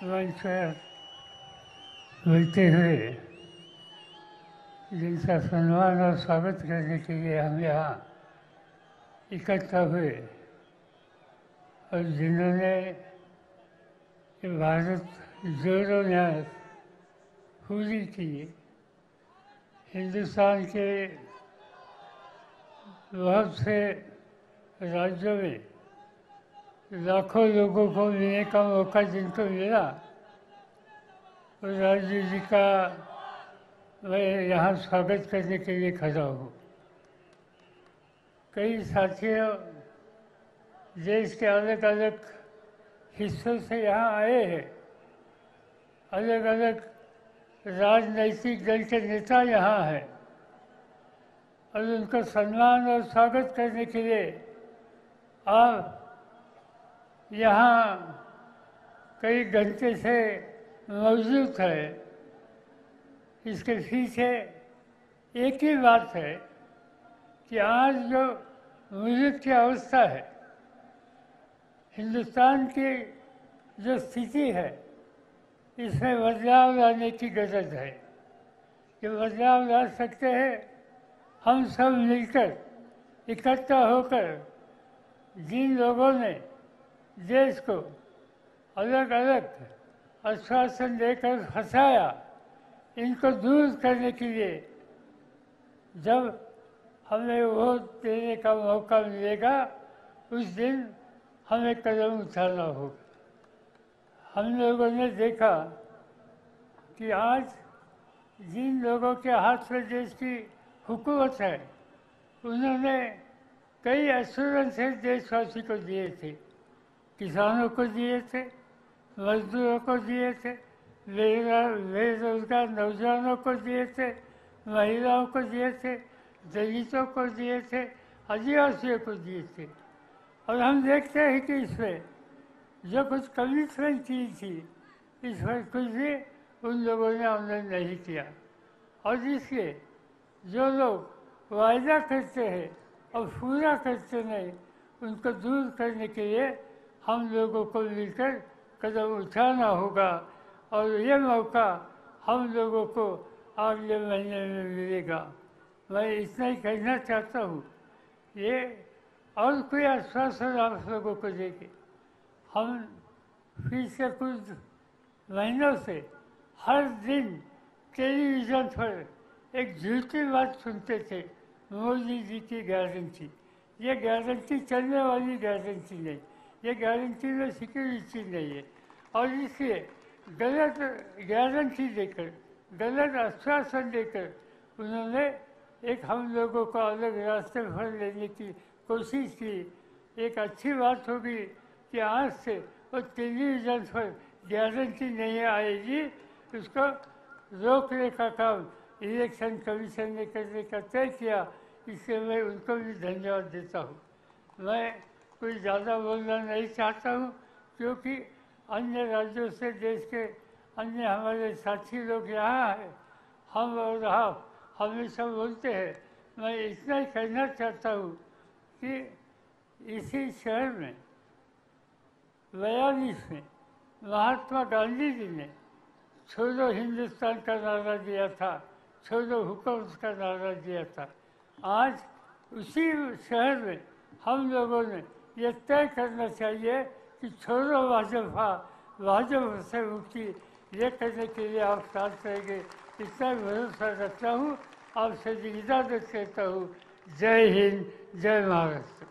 मंच पर मिलते हुए जिनका सम्मान और स्वागत करने के लिए हम यहाँ इकट्ठा हुए और जिन्होंने भारत जोड़ो न्याय पूरी की, हिंदुस्तान के बहुत से राज्यों में लाखों लोगों को मिलने का मौका जिनको मिला, उस राज्य जी का मैं यहाँ स्वागत करने के लिए खड़ा हूँ। कई साथियों देश के अलग अलग हिस्सों से यहाँ आए हैं, अलग अलग राजनीतिक दल के नेता यहाँ हैं और उनको सम्मान और स्वागत करने के लिए आप यहाँ कई घंटे से मौजूद है। इसके पीछे एक ही बात है कि आज जो मुल्क की अवस्था है, हिंदुस्तान की जो स्थिति है, इसमें बदलाव लाने की ज़रूरत है। ये बदलाव ला सकते हैं हम सब मिलकर, इकट्ठा होकर। जिन लोगों ने देश को अलग अलग आश्वासन देकर फंसाया, इनको दूर करने के लिए जब हमें वोट देने का मौका मिलेगा, उस दिन हमें कदम उठाना होगा। हम लोगों ने देखा कि आज जिन लोगों के हाथ में देश की हुकूमत है, उन्होंने कई एश्योरेंसेस देशवासी को दिए थे, किसानों को दिए थे, मजदूरों को दिए थे, बेरोजगार नौजवानों को दिए थे, महिलाओं को दिए थे, दलितों को दिए थे, आदिवासियों को दिए थे। और हम देखते हैं कि इसमें जो कुछ कमिटमेंट की थी, इसमें कुछ भी उन लोगों ने अमल नहीं किया। और इसलिए जो लोग वायदा करते हैं और पूरा करते नहीं, उनको दूर करने के लिए हम लोगों को मिलकर कदम उठाना होगा। और ये मौका हम लोगों को अगले महीने में मिलेगा। मैं इतना ही कहना चाहता हूँ। ये और कोई आश्वासन आप लोगों को देके हम फिर से कुछ महीनों से हर दिन टेलीविज़न पर एक झूठी बात सुनते थे, मोदी जी की गारंटी। ये गारंटी चलने वाली गारंटी नहीं, ये गारंटी में सिक्योरिटी नहीं है। और इसलिए गलत गारंटी देकर, गलत आश्वासन देकर उन्होंने एक हम लोगों को अलग रास्ते पर लेने की कोशिश की। एक अच्छी बात होगी कि आज से वो टेलीविज़न पर गारंटी नहीं आएगी, उसको रोकने का काम इलेक्शन कमीशन ने करने का तय किया। इसलिए मैं उनको भी धन्यवाद देता हूँ। मैं कुछ ज़्यादा बोलना नहीं चाहता हूँ, क्योंकि अन्य राज्यों से देश के अन्य हमारे साथी लोग यहाँ हैं, हम और आप हमेशा बोलते हैं। मैं इतना ही कहना चाहता हूँ कि इसी शहर में 42 में महात्मा गांधी जी ने छोड़ो हिंदुस्तान का नारा दिया था, छोड़ो हुकूमत का नारा दिया था। आज उसी शहर में हम लोगों ने ये तय करना चाहिए कि छोड़ो भाजपा, भाजपा से मुक्ति, ये करने के लिए आप साथ रहेंगे, इतना भरोसा रखता हूँ। आपसे इजाज़त कहता हूँ। जय हिंद, जय महाराष्ट्र।